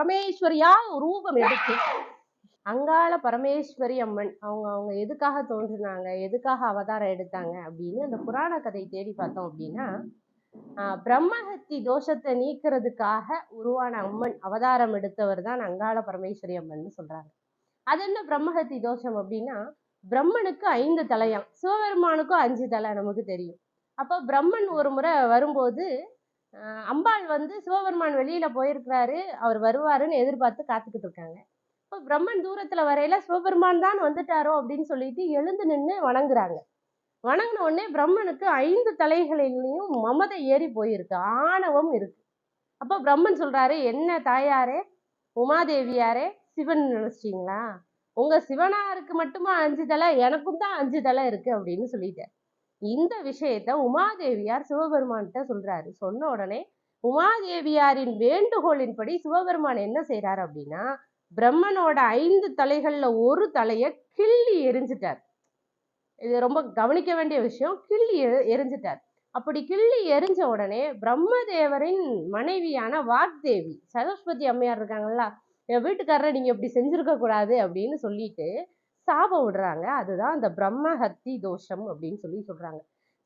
பரமேஸ்வரியா ரூபம் எடுத்து அங்காள பரமேஸ்வரி அம்மன் அவங்க அவங்க எதுக்காக தோன்றினாங்க, எதுக்காக அவதாரம் எடுத்தாங்க அப்படின்னு அந்த புராண கதை தேடி பார்த்தோம் அப்படின்னா, பிரம்மஹத்தி தோஷத்தை நீக்கிறதுக்காக உருவான அம்மன் அவதாரம் எடுத்தவர் தான் அங்காள பரமேஸ்வரி அம்மன் சொல்றாங்க. அது என்ன பிரம்மஹத்தி தோஷம் அப்படின்னா, பிரம்மனுக்கு 5 தலையாம், சிவபெருமானுக்கும் 5 தலை நமக்கு தெரியும். அப்போ பிரம்மன் ஒரு முறை வரும்போது அம்பாள் வந்து சிவபெருமான் வெளியில போயிருக்கிறாரு, அவர் வருவாருன்னு எதிர்பார்த்து காத்துக்கிட்டு இருக்காங்க. இப்போ பிரம்மன் தூரத்துல வரையில சிவபெருமான் தான் வந்துட்டாரோ அப்படின்னு சொல்லிட்டு எழுந்து நின்று வணங்குறாங்க. வணங்கின உடனே பிரம்மனுக்கு 5 தலைகளிலையும் மமதை ஏறி போயிருக்கு, ஆணவம் இருக்கு. அப்போ பிரம்மன் சொல்றாரு, என்ன தாயாரே, உமாதேவியாரே, சிவன் நினைச்சிட்டீங்களா? உங்க சிவனாருக்கு மட்டுமா 5 தலை, எனக்கும் தான் 5 தலை இருக்கு அப்படின்னு சொல்லிட்டார். இந்த விஷயத்த உமாதேவியார் சிவபெருமான்கிட்ட சொல்றாரு. சொன்ன உடனே உமாதேவியாரின் வேண்டுகோளின்படி சிவபெருமான் என்ன செய்யறாரு அப்படின்னா, பிரம்மனோட 5 தலைகள்ல ஒரு தலைய கிள்ளி எரிஞ்சிட்டார். இது ரொம்ப கவனிக்க வேண்டிய விஷயம். கிள்ளி எரிஞ்சிட்டார். அப்படி கிள்ளி எரிஞ்ச உடனே பிரம்மதேவரின் மனைவியான வாக்தேவி, சரஸ்வதி அம்மையார் இருக்காங்கல்ல, என் வீட்டுக்காரரை நீங்க இப்படி செஞ்சிருக்க கூடாது அப்படின்னு சொல்லிட்டு சாபம் விடுறாங்க. அதுதான் அந்த பிரம்மஹத்தி தோஷம் அப்படின்னு சொல்லி சொல்றாங்க.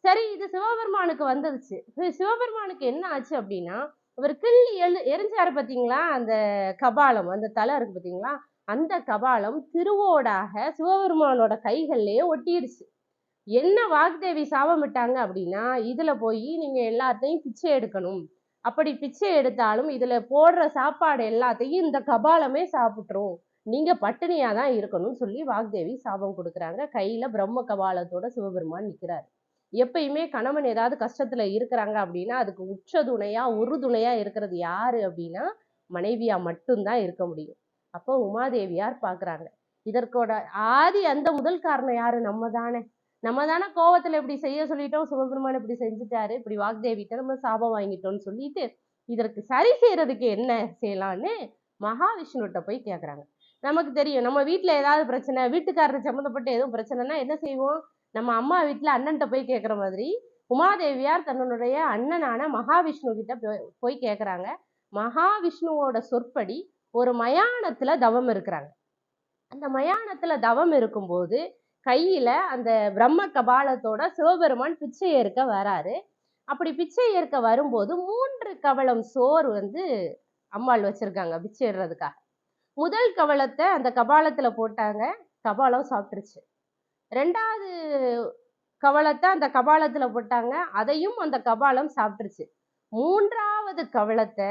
சரி, இது சிவபெருமானுக்கு வந்துருச்சு. சிவபெருமானுக்கு என்ன ஆச்சு அப்படின்னா, அவர் கிள்ளி எரிஞ்சாரு பார்த்தீங்களா, அந்த கபாலம், அந்த தலை இருக்கு பார்த்தீங்களா, அந்த கபாலம் திருவோடாக சிவபெருமானோட கைகள்லயே ஒட்டிடுச்சு. என்ன வாக்தேவி சாபமிட்டாங்க அப்படின்னா, இதுல போய் நீங்க எல்லாத்தையும் பிச்சை எடுக்கணும். அப்படி பிச்சை எடுத்தாலும் இதுல போடுற சாப்பாடு எல்லாத்தையும் இந்த கபாலமே சாப்பிட்டுரும், நீங்க பட்டினியா தான் இருக்கணும்னு சொல்லி வாக்தேவி சாபம் கொடுக்குறாங்க. கையில பிரம்ம கபாலத்தோட சிவபெருமான் நிற்கிறாரு. எப்பயுமே கணவன் ஏதாவது கஷ்டத்துல இருக்கிறாங்க அப்படின்னா அதுக்கு உச்ச துணையா உறுதுணையா இருக்கிறது யாரு அப்படின்னா மனைவியா மட்டும்தான் இருக்க முடியும். அப்போ உமாதேவியார் பாக்குறாங்க, இதற்கோட ஆதி அந்த முதல் காரணம் யாரு? நம்ம தானே கோவத்துல இப்படி செய்ய சொல்லிட்டோம், சிவபெருமான் இப்படி செஞ்சுட்டாரு, இப்படி வாக்தேவிட்ட நம்ம சாபம் வாங்கிட்டோம்னு சொல்லிட்டு இதற்கு சரி செய்யறதுக்கு என்ன செய்யலான்னு மகாவிஷ்ணுகிட்ட போய் கேக்குறாங்க. நமக்கு தெரியும், நம்ம வீட்டுல ஏதாவது பிரச்சனை, வீட்டுக்காரர் சம்மந்தப்பட்ட எதுவும் பிரச்சனைனா என்ன செய்வோம்? நம்ம அம்மா வீட்டுல அண்ணன்ட்ட போய் கேட்குற மாதிரி உமாதேவியார் தன்னுடைய அண்ணனான மகாவிஷ்ணு கிட்ட போய் கேட்குறாங்க. மகாவிஷ்ணுவோட சொற்படி ஒரு மயானத்துல தவம் இருக்கிறாங்க. அந்த மயானத்துல தவம் இருக்கும்போது கையில அந்த பிரம்ம கபாலத்தோட சிவபெருமான் பிச்சை ஏற்க வராரு. அப்படி பிச்சை ஏற்க வரும்போது 3 கவளம் சோறு வந்து அம்பாள் வச்சிருக்காங்க பிச்சை ஏறுறதுக்காக. முதல் கவளத்தை அந்த கபாலத்துல போட்டாங்க, கபாலம் சாப்பிட்டுருச்சு. 2வது கவளத்தை அந்த கபாலத்துல போட்டாங்க, அதையும் அந்த கபாலம் சாப்பிட்டுருச்சு. 3வது கவளத்தை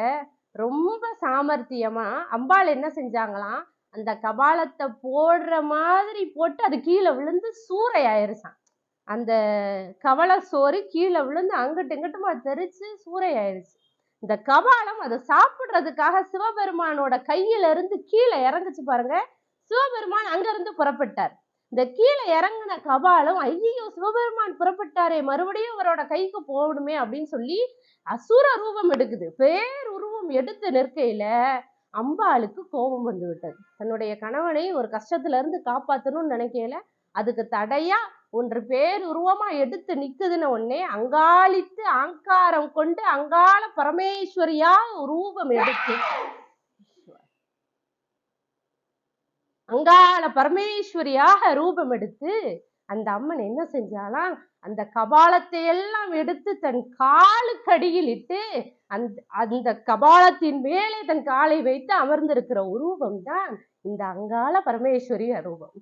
ரொம்ப சாமர்த்தியமா அம்பாள் என்ன செஞ்சாங்களாம், அந்த கபாலத்தை போடுற மாதிரி போட்டு அது கீழே விழுந்து சூறை ஆயிருச்சான். அந்த கவள சோறு கீழே விழுந்து அங்கிட்டு இங்கிட்டுமா தெரிச்சு சூறை ஆயிருச்சு. இந்த கபாலம் அதை சாப்பிடுறதுக்காக சிவபெருமானோட கையில இருந்து கீழே இறங்குச்சு பாருங்க. சிவபெருமான் அங்க இருந்து புறப்பட்டார். இந்த கீழே இறங்கின கபாலம், ஐயோ சிவபெருமான் புறப்பட்டாரே, மறுபடியும் அவரோட கைக்கு போகணுமே அப்படின்னு சொல்லி அசுர ரூபம் எடுக்குது. பேருருவம் எடுத்து நிற்கையில அம்பாளுக்கு கோபம் வந்து விட்டது. தன்னுடைய கணவனை ஒரு கஷ்டத்துல இருந்து காப்பாற்றணும்னு நினைக்கையில அதுக்கு தடையா ஒன்று பேருருவமா எடுத்து நிக்குதுன்னு உடனே அங்காளித்து ஆங்காரம் கொண்டு அங்காள பரமேஸ்வரியா ரூபம் எடுத்து அங்காள பரமேஸ்வரியாக ரூபம் எடுத்து அந்த அம்மன் என்ன செஞ்சாலாம், அந்த கபாலத்தை எல்லாம் எடுத்து தன் காலுக்கடியில் இட்டு அந்த கபாலத்தின் மேலே தன் காலை வைத்து அமர்ந்திருக்கிற உருவம் தான் இந்த அங்காள பரமேஸ்வரி ரூபம்.